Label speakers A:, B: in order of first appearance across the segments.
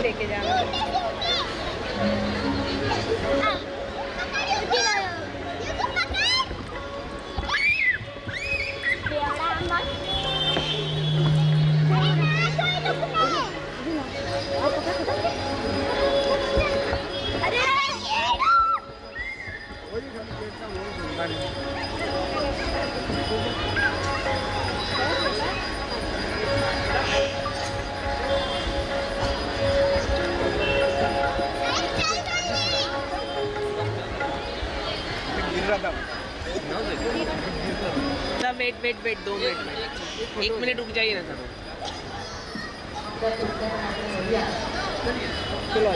A: लेके जाना। Wait 2 minute में 1 मिनट रुक जाइए ना सर। चलो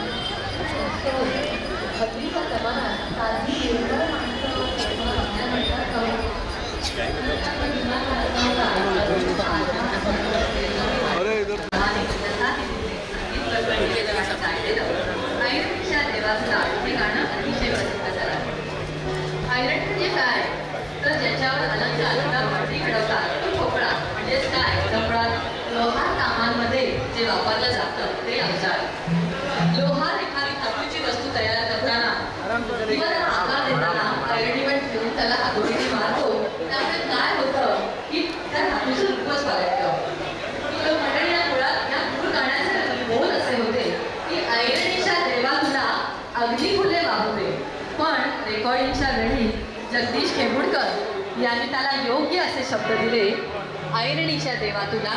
B: अरे इधर
C: आयरन म्हणजे काय तर ज्याच्यावर अलंकार मांडणी घडवतात ठोकळा म्हणजेच काय कपडात लोहार कामांमध्ये जे वापरलं जातं ते अवजार लोहार एखादी धातूची वस्तू तयार करताना किंवा आकार देताना आयरनीवर ठेवून त्याला हातोडीने मारतो त्यामुळे काय होतं की त्या धातूचं रूपच पालटतं तर मंडळी या मुळात या मूळ गाण्याचे बोल असे होते की आयरणीच्या देवा तुला अग्नी फुले वाहते पण रेकॉर्डिंगच्या वेळी जगदीश खेमुडकर यांनी त्याला योग्य असे शब्द दिले ऐरणीच्या देवा तुला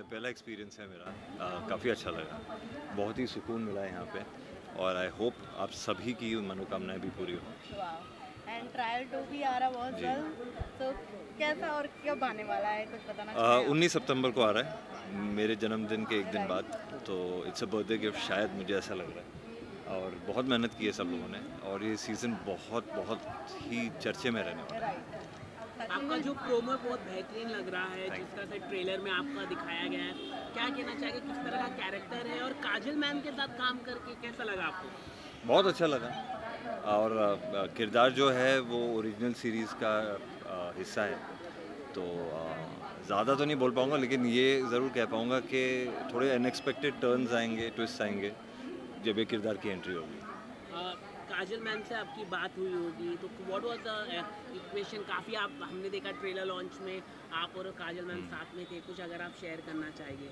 D: पहला एक्सपीरियंस है मेरा, काफ़ी अच्छा लगा, बहुत ही सुकून मिला है यहाँ पे और आई होप आप सभी की मनोकामनाएं भी पूरी हो।
E: एंड ट्रायल 2 भी आ रहा बहुत जल्द, तो कैसा और कब आने वाला है कुछ बताना
D: 19 सितंबर को आ रहा है, मेरे जन्मदिन के एक दिन बाद, तो इट्स अ बर्थडे गिफ्ट शायद, मुझे ऐसा लग रहा है। और बहुत मेहनत की है सब लोगों ने और ये सीज़न बहुत बहुत ही चर्चे में रहने वाला है।
A: आपका जो प्रोमो बहुत बेहतरीन लग रहा है, जिस तरह से ट्रेलर में आपका दिखाया गया है, क्या कहना चाहिए, किस तरह का कैरेक्टर है और काजल मैम के साथ काम करके कैसा लगा आपको?
D: बहुत अच्छा लगा और किरदार जो है वो ओरिजिनल सीरीज़ का हिस्सा है, तो ज़्यादा तो नहीं बोल पाऊँगा, लेकिन ये ज़रूर कह पाऊँगा कि थोड़े अनएक्सपेक्टेड टर्न्स आएंगे, ट्विस्ट आएंगे जब ये किरदार की एंट्री होगी।
A: काजल मैम से आपकी बात हुई होगी, तो व्हाट वाज द इक्वेशन? काफ़ी आप हमने देखा ट्रेलर लॉन्च में आप और काजल मैम साथ में थे, कुछ अगर आप शेयर करना चाहिए।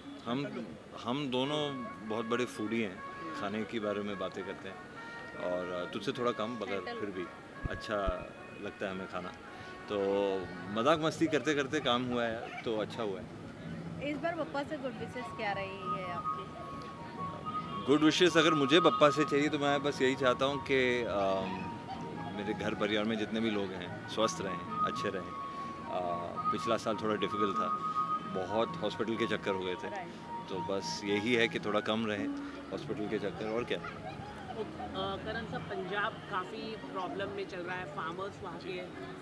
D: हम दोनों बहुत बड़े फूडी हैं, खाने के बारे में बातें करते हैं और तुझसे थोड़ा कम, मगर फिर भी अच्छा लगता है हमें खाना, तो मजाक मस्ती करते करते काम हुआ है, तो अच्छा हुआ है।
E: इस बार पप्पा से गुड विशेस क्या रही है आपकी?
D: गुड विशेस अगर मुझे पप्पा से चाहिए तो मैं बस यही चाहता हूँ कि मेरे घर परिवार में जितने भी लोग हैं स्वस्थ रहें, अच्छे रहें। पिछला साल थोड़ा डिफ़िकल्ट था, बहुत हॉस्पिटल के चक्कर हो गए थे, तो बस यही है कि थोड़ा कम रहे हॉस्पिटल के चक्कर, और क्या।
A: करण साहब, पंजाब काफ़ी प्रॉब्लम में चल रहा है, फार्मर्स वहाँ के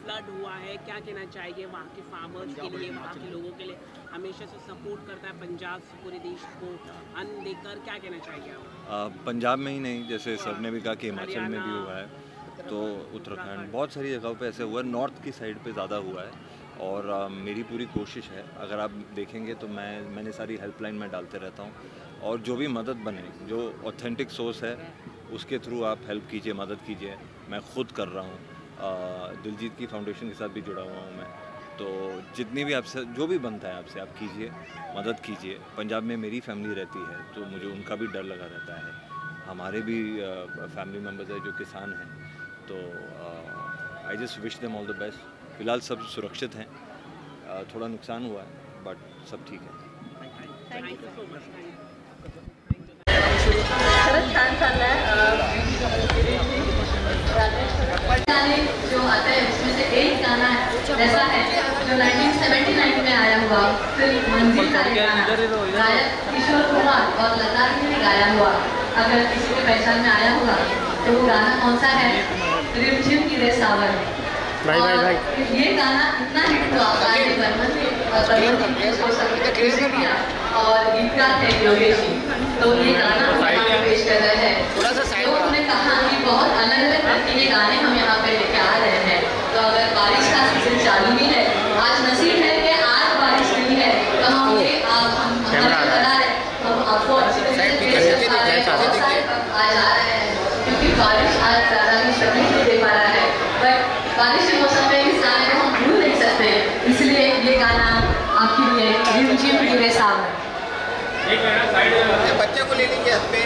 A: फ्लड हुआ है, क्या कहना चाहिए वहाँ के फार्मर्स के लिए, वहाँ के लोगों के लिए? हमेशा से सपोर्ट करता है पंजाब पूरे देश को अन्न देकर, क्या कहना चाहिए आप?
D: पंजाब में ही नहीं, जैसे सर ने भी कहा कि हिमाचल में भी हुआ है, तो उत्तराखंड, बहुत सारी जगहों पे ऐसे हुआ है, नॉर्थ की साइड पे ज़्यादा हुआ है। और मेरी पूरी कोशिश है, अगर आप देखेंगे तो मैंने सारी हेल्पलाइन में डालते रहता हूँ, और जो भी मदद बने, जो ऑथेंटिक सोर्स है उसके थ्रू आप हेल्प कीजिए, मदद कीजिए। मैं खुद कर रहा हूँ, दिलजीत की फाउंडेशन के साथ भी जुड़ा हुआ हूँ मैं, तो जितनी भी आपसे जो भी बनता है आपसे आप कीजिए, मदद कीजिए। पंजाब में मेरी फैमिली रहती है, तो मुझे उनका भी डर लगा रहता है, हमारे भी फैमिली मेम्बर्स हैं जो किसान हैं, तो I just wish them all the best. फ़िलहाल सब सुरक्षित हैं, थोड़ा नुकसान हुआ है बट सब ठीक है।
A: Thank you so much.
C: खरंच छान चाललंय। गाने जो आते हैं उसमें से एक गाना ऐसा है जो 1979 में आया हुआ फिल्म मंजिल का गाना, गायक किशोर कुमार और लता जी ने गाया हुआ। अगर किसी के पहचान में आया हुआ तो वो गाना कौन सा है? रिमझिम गिरे सावन। ये गाना इतना हिट हुआ, गाने बर्मन ने और गीतकार थे योगेश जी, तो ये गाना हम यहाँ पे पेश कर रहे हैं। लोगों ने कहा कि बहुत अलग अलग तरह के ये गाने हम यहाँ पे लेके आ रहे हैं, तो अगर बारिश का सीजन चालू भी है, आज नसीब है कि आज बारिश नहीं है, तो हम आपको अच्छी तरीके से पेश कर पा रहे हैं। बहुत सारे आज आ रहे हैं क्योंकि बारिश आज ज़्यादा भी शक्ति नहीं दे पा रहा है, बट बारिश के मौसम में इस गाने को हम भूल नहीं सकते, इसलिए ये गाना आपके लिए रिमझिम गिरे सावन।
B: बच्चे को ले लीजिए हाथ पे।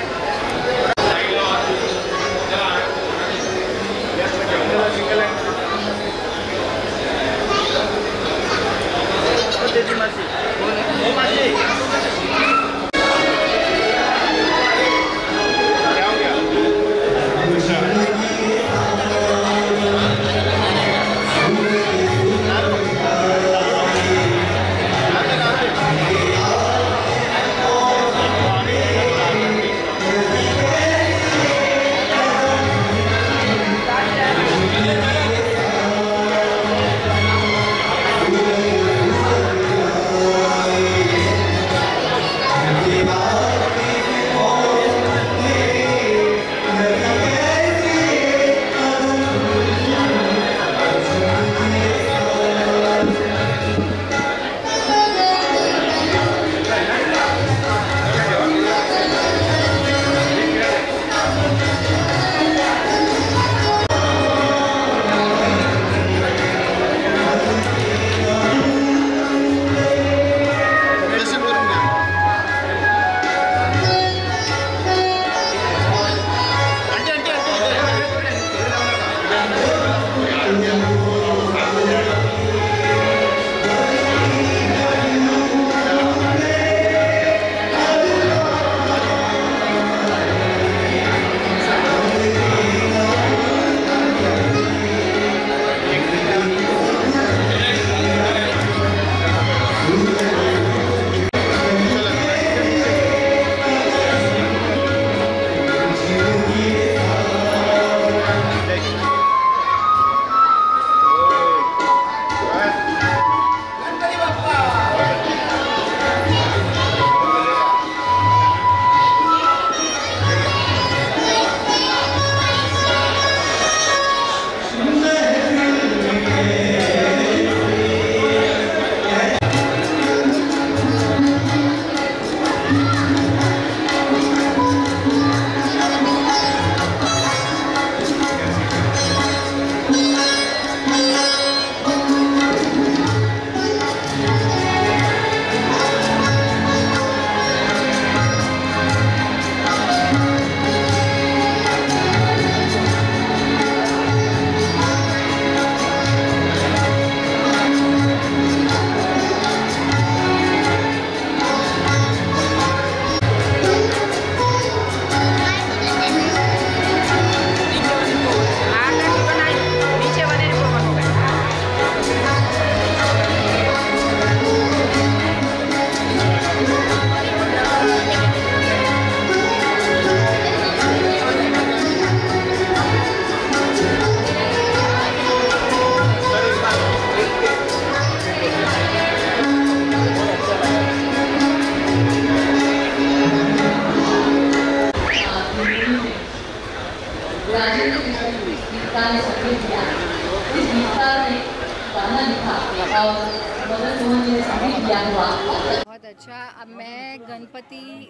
F: अच्छा, अब मैं गणपति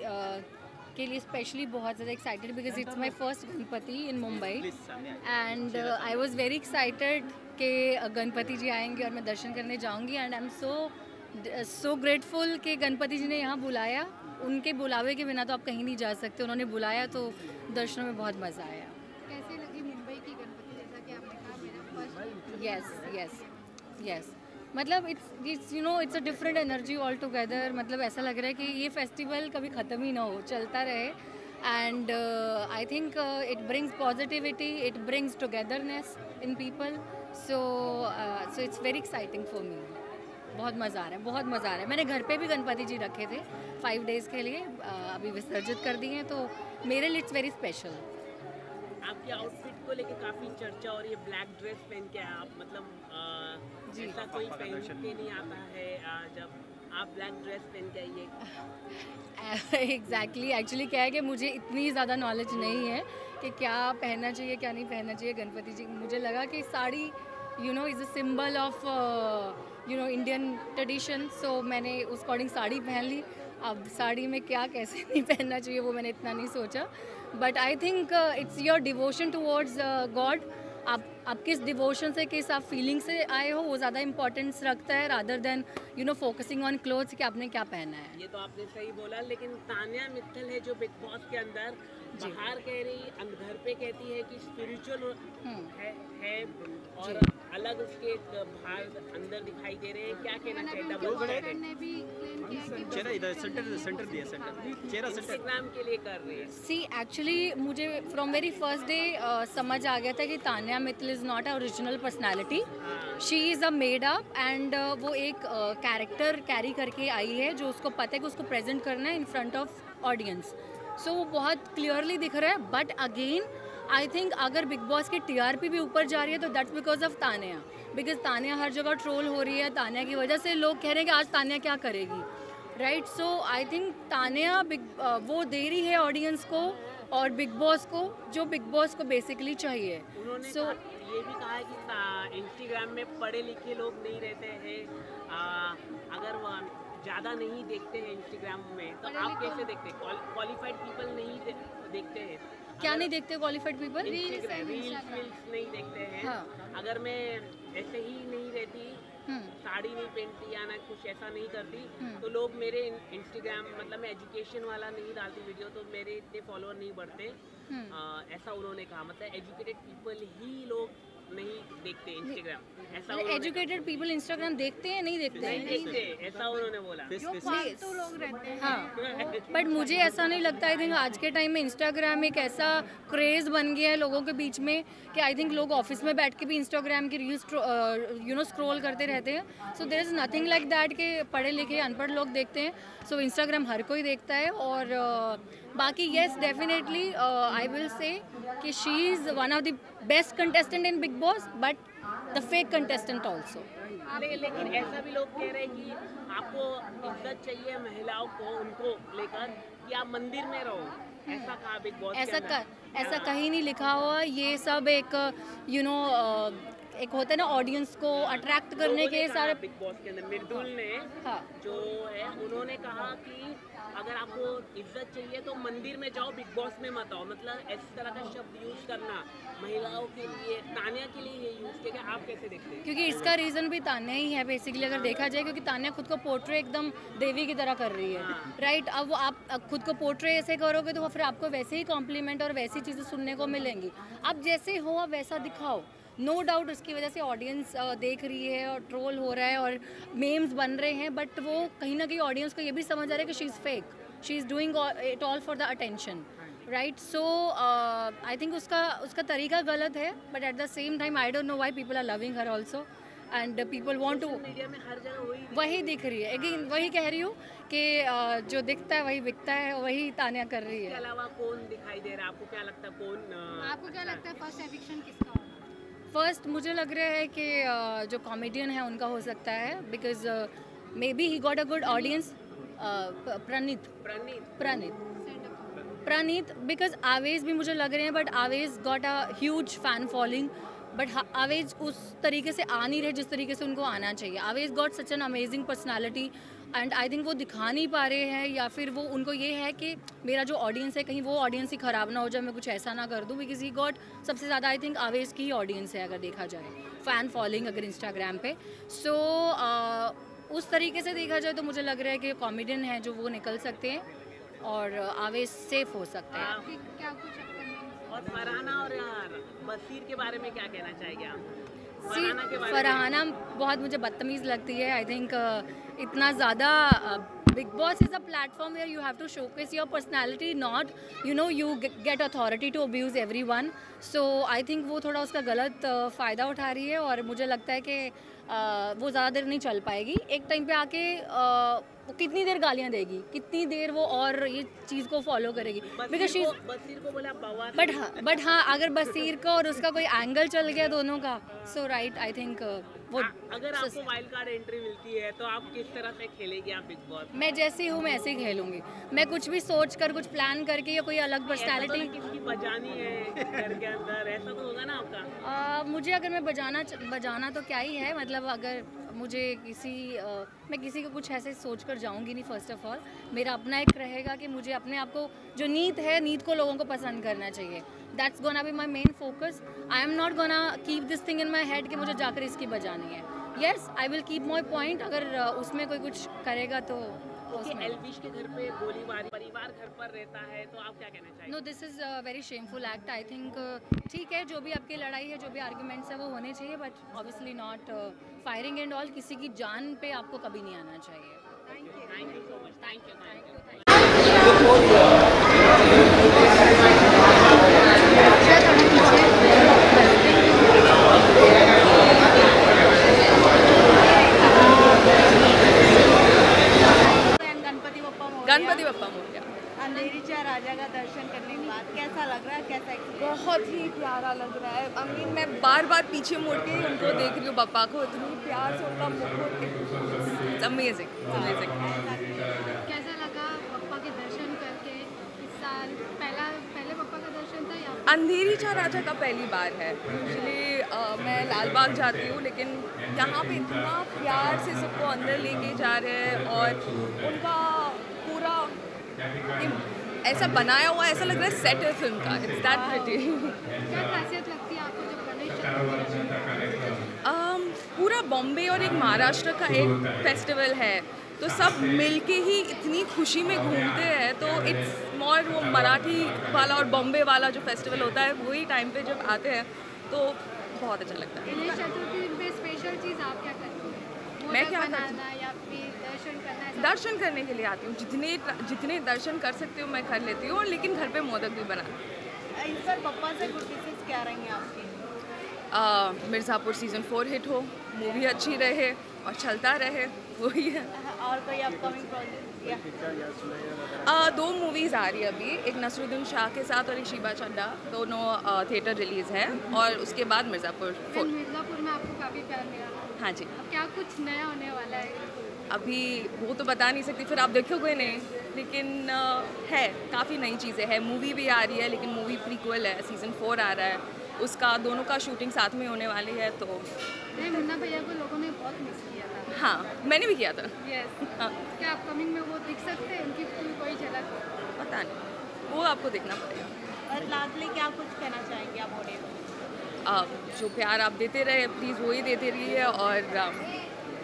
F: के लिए स्पेशली बहुत ज़्यादा excited because it's my first Ganpati in Mumbai and I was very excited कि गणपति जी आएंगे और मैं दर्शन करने जाऊंगी and I am so grateful कि गणपति जी ने यहाँ बुलाया। उनके बुलावे के बिना तो आप कहीं नहीं जा सकते, उन्होंने बुलाया तो दर्शनों में बहुत मज़ा आया।
E: कैसे लगी मुंबई की गणपति, जैसा कि आपने कहा मेरा फर्स्ट?
F: यस मतलब it's you know it's a different energy all together. मतलब ऐसा लग रहा है कि ये फेस्टिवल कभी ख़त्म ही ना हो, चलता रहे and I think it brings positivity, it brings togetherness in people, so it's very exciting for me. बहुत मज़ा आ रहा है। मैंने घर पे भी गणपति जी रखे थे 5 डेज़ के लिए, अभी विसर्जित कर दिए हैं, तो मेरे लिए इट्स वेरी स्पेशल।
A: आपके आउटफिट को लेके काफ़ी चर्चा और ये ब्लैक ड्रेस पहन के आप मतलब जैसा कोई पहन के नहीं आता है, जब आप ब्लैक ड्रेस पहन के आइए।
F: एग्जैक्टली एक्चुअली क्या है कि मुझे इतनी ज़्यादा नॉलेज नहीं है कि क्या पहनना चाहिए क्या नहीं पहनना चाहिए गणपति जी। मुझे लगा कि sari you know is a symbol of you know Indian tradition, so मैंने उस अकॉर्डिंग साड़ी पहन ली। अब साड़ी में क्या कैसे नहीं पहनना चाहिए वो मैंने इतना नहीं सोचा, but I think it's your devotion towards God. आप किस डिवोशन से, किस आप फीलिंग से आए हो, वो ज़्यादा इंपॉर्टेंस रखता है rather than you know focusing on clothes कि आपने क्या पहना है।
A: ये तो आपने सही बोला, लेकिन तान्या मित्तल है जो बिग बॉस के अंदर बाहर कह रही, घर पे कहती है कि स्पिरिचुअल है और अलग उसके बाहर अंदर दिखाई दे रहे हैं। क्या कहना चाहिए?
E: ने भी क्लेम किया कि
G: चेहरा इधर सेंटर दिया, चेहरा सेंटर
A: इंस्टाग्राम के लिए कर रही है।
F: सी एक्चुअली मुझे फ्रॉम वेरी फर्स्ट डे समझ आ गया था कि Tanya Mittal is not a original personality, she is a made up and वो एक कैरेक्टर कैरी करके आई है जो उसको पता है कि उसको प्रेजेंट करना है in front of audience, so वो बहुत क्लियरली दिख रहा है। बट अगेन आई थिंक अगर बिग बॉस की टीआरपी भी ऊपर जा रही है तो that's because of Tanya, because Tanya हर जगह ट्रोल हो रही है, तान्या की वजह से लोग कह रहे हैं कि आज तान्या क्या करेगी, right. So I think Tanya वो दे रही है ऑडियंस को और बिग बॉस को जो बिग बॉस को बेसिकली चाहिए।
A: उन्होंने
F: So,
A: ये भी कहा है कि इंस्टाग्राम में पढ़े लिखे लोग नहीं रहते हैं, अगर वो ज़्यादा नहीं देखते हैं इंस्टाग्राम में, तो आप कैसे देखते हैं? क्वालिफाइड पीपल नहीं देखते हैं।
F: क्या नहीं देखते क्वालिफाइड पीपल?
A: रील्स नहीं देखते हैं।
F: हाँ।
A: अगर मैं ऐसे ही नहीं रहती, साड़ी नहीं पहनती या ना कुछ ऐसा नहीं करती, तो लोग मेरे इंस्टाग्राम मतलब मैं एजुकेशन वाला नहीं डालती वीडियो, तो मेरे इतने फॉलोअर नहीं बढ़ते। ऐसा उन्होंने कहा, मतलब एजुकेटेड पीपल ही लोग नहीं देखते इंस्टाग्राम, ऐसा
F: एजुकेटेड पीपल इंस्टाग्राम देखते हैं नहीं देखते हैं?
A: नहीं देखते, ऐसा उन्होंने बोला।
E: जो फालतू लोग रहते हैं।
F: हाँ, बट मुझे ऐसा नहीं लगता। आई थिंक आज के टाइम में इंस्टाग्राम एक ऐसा क्रेज़ बन गया है लोगों के बीच में कि आई थिंक लोग ऑफिस में बैठ के भी इंस्टाग्राम की रील्स यू नो स्क्रॉल करते रहते हैं। So there is nothing like that कि पढ़े लिखे अनपढ़ लोग देखते हैं। सो इंस्टाग्राम हर कोई देखता है। और बाकी yes definitely I will say कि she is one of the best contestant in big boss, but the fake contestant also.
A: लेकिन ऐसा भी लोग कह रहे हैं कि आपको इज्जत चाहिए महिलाओं को, उनको लेकर कि आप मंदिर में रहो, ऐसा कहा बिग बॉस।
F: ऐसा कहीं नहीं लिखा हुआ। ये सब एक यू नो एक होता है ना ऑडियंस को अट्रैक्ट करने के सारे।
A: बिग बॉस के अंदर मृदुल ने जो है उन्होंने कहा कि अगर आपको इज्जत चाहिए तो मंदिर में जाओ, बिग बॉस में मत आओ। मतलब इस तरह का शब्द यूज करना महिलाओं के लिए, तान्या के लिए ये यूज किया। आप कैसे देखते हैं?
F: क्योंकि इसका रीज़न भी तान्या ही है बेसिकली अगर देखा जाए, क्योंकि तान्या खुद को पोर्ट्रे एकदम देवी की तरह कर रही है, राइट। अब आप खुद को पोर्ट्रे ऐसे करोगे तो फिर आपको वैसे ही कॉम्प्लीमेंट और वैसी चीज़ें सुनने को मिलेंगी। आप जैसे हो आप वैसा दिखाओ। नो डाउट उसकी वजह से ऑडियंस देख रही है और ट्रोल हो रहा है और मेम्स बन रहे हैं, बट वो कहीं ना कहीं ऑडियंस को ये भी समझ आ रहा है कि she is fake, she is doing it all for the attention, right. So I think उसका तरीका गलत है, but at the same time I don't know why people are loving her also and people want to.
A: Media में हर जगह
F: वही दिख रही है। अगेन वही कह रही हूँ कि जो दिखता है वही बिकता है, वही तान्या कर रही है।
A: इसके अलावा कौन दिखाई दे रहा है? आपको क्या लगता है कौन?
E: आपको क्या लगता है फर्स्ट एविक्शन किसका होगा?
F: फर्स्ट मुझे लग रहा है कि जो कॉमेडियन है उनका हो सकता है, because maybe he got a good audience. Praneet because Awez भी मुझे लग रहे हैं, but Awez got a huge fan following but Awez उस तरीके से आ नहीं रहे जिस तरीके से उनको आना चाहिए। Awez got such an amazing personality and I think वो दिखा नहीं पा रहे हैं, या फिर वो उनको ये है कि मेरा जो ऑडियंस है कहीं वो ऑडियंस ही ख़राब ना हो जाए, मैं कुछ ऐसा ना कर दूँ, बिकॉज ही गॉट सबसे ज़्यादा आई थिंक आवेज की ही ऑडियंस है अगर देखा जाए, फ़ैन फॉलोइंग अगर इंस्टाग्राम पे। सो उस तरीके से देखा जाए तो मुझे लग रहा है कि कॉमेडियन है जो वो निकल सकते हैं और आवेज सेफ हो सकते हैं।
E: क्या कुछ
A: और फरहाना और बसीर के बारे में क्या कहना चाहेंगे आप?
F: फरहाना बहुत मुझे बदतमीज़ लगती है। आई थिंक इतना ज़्यादा Bigg Boss is a platform where you have to showcase your personality, not you get authority to abuse everyone. So I think वो थोड़ा उसका गलत फ़ायदा उठा रही है और मुझे लगता है कि वो ज़्यादा देर नहीं चल पाएगी। एक टाइम पे आके वो कितनी देर गालियाँ देगी, कितनी देर वो और ये चीज़ को फॉलो करेगी, बिकॉज शी
A: बसीर को बोला बवाल।
F: बट हाँ अगर बसीर का और उसका कोई एंगल चल गया दोनों का, सो राइट आई थिंक वो
A: अगर आपको वाइल्ड कार्ड एंट्री मिलती है तो आप किस तरह से खेलेगी आप बिग बॉस?
F: मैं जैसी हूँ मैं ऐसे ही खेलूंगी। मैं कुछ भी सोच कर कुछ प्लान करके या कोई अलग पर्सनैलिटी
A: किसकी बजानी है घर के अंदर, ऐसा तो होगा ना आपका?
F: मुझे अगर मैं बजाना तो क्या ही है, मतलब अगर मुझे मैं किसी को कुछ ऐसे सोच कर जाऊँगी नहीं। फर्स्ट ऑफ ऑल मेरा अपना एक रहेगा कि मुझे अपने आप को जो नीत को लोगों को पसंद करना चाहिए। That's gonna be my main focus. I am not gonna keep this thing in my head कि मुझे जाकर इसकी बजानी है। Yes I will keep my point. अगर उसमें कोई कुछ करेगा तो
A: एल्विश के घर पे गोलीबारी, परिवार घर पर रहता है, तो आप क्या कहना चाहिए?
F: No this is very shameful act. I think ठीक है, जो भी आपकी लड़ाई है, जो भी आर्ग्यूमेंट्स है वो होने चाहिए, but obviously not firing and all. किसी की जान पे आपको कभी नहीं आना चाहिए।
A: Thank you so much. Thank you.
H: Ganpati Bappa Morya.
E: अंधेरीच्या राजा का दर्शन करने के बाद कैसा लग रहा है, कैसा experience?
H: बहुत ही प्यारा लग रहा है। आई मीन मैं बार बार पीछे मुड़ के उनको देख रही हूँ, बप्पा को इतनी प्यार से उनका मुकुट, अमेजिंग अमेजिंग।
E: कैसा लगा बप्पा के दर्शन करके इस साल? पहले बप्पा का दर्शन था या
H: अंधेरीच्या राजा का पहली बार है। यूजुअली मैं लाल बाग जाती हूँ, लेकिन यहाँ पे इतना प्यार से सबको अंदर लेके जा रहे हैं और उनका पूरा ऐसा बनाया हुआ, ऐसा लग रहा है सेट है फिल्म का। It's that pretty.
E: क्या खासियत लगती है आपको जब गणेश चतुर्थी?
H: पूरा बॉम्बे और एक महाराष्ट्र का एक फेस्टिवल है, तो सब मिलके ही इतनी खुशी में घूमते हैं। तो इट्स मोर वो मराठी वाला और बॉम्बे वाला जो फेस्टिवल होता है वही टाइम पे जब आते हैं तो बहुत अच्छा लगता है।
E: गणेश चतुर्थी पे स्पेशल चीज़ आप क्या करती हैं?
H: मैं क्या करती
E: हूँ या फिर दर्शन करना है?
H: दर्शन करने के लिए आती हूँ, जितने दर्शन कर सकती हूँ मैं कर लेती हूँ, लेकिन घर पे मोदक भी बनाती
E: इस बार बप्पा से गुड विशेस क्या रहेंगे आपकी?
H: हूँ। मिर्ज़ापुर सीज़न 4 हिट हो, मूवी अच्छी रहे और चलता रहे, वही है।
E: और कोई अपकमिंग प्रोजेक्ट?
H: 2 मूवीज़ आ रही है अभी, एक नसरुद्दीन शाह के साथ और एक शीबा चड्डा, दोनों थिएटर रिलीज़ है। और उसके बाद मिर्ज़ापुर 4।
E: मिर्ज़ापुर में आपको काफ़ी प्यार मिला।
H: हाँ जी।
E: अब क्या कुछ नया होने वाला है?
H: अभी वो तो बता नहीं सकती, फिर आप देखोगे नहीं, लेकिन है काफ़ी नई चीज़ें हैं। मूवी भी आ रही है, लेकिन मूवी प्रीक्वल है, सीज़न 4 आ रहा है उसका, दोनों का शूटिंग साथ में होने वाली है। तो
E: मुन्ना भैया को लोगों ने बहुत मिस किया था।
H: हाँ, मैंने भी किया था।
E: यस।
H: हाँ।
E: क्या अपकमिंग में वो दिख सकते हैं, उनकी कोई झलक?
H: पता नहीं, वो आपको देखना पड़ेगा।
E: और लास्टली क्या कुछ कहना चाहेंगे आप ऑडियंस?
H: जो प्यार आप देते रहे प्लीज़ वही देते रहिए, और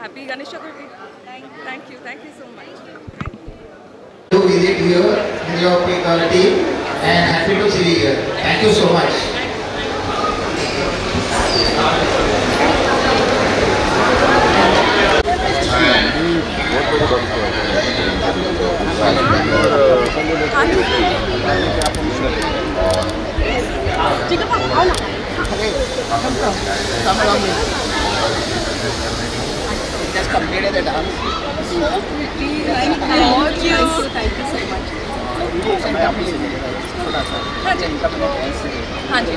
H: happy Ganesh Chaturthi. Thank you so much.
I: To visit here in your team and happy to see you here. Thank you so much. Just completed the dance.
H: So pretty, gorgeous. Thank you so much. हाँ जी।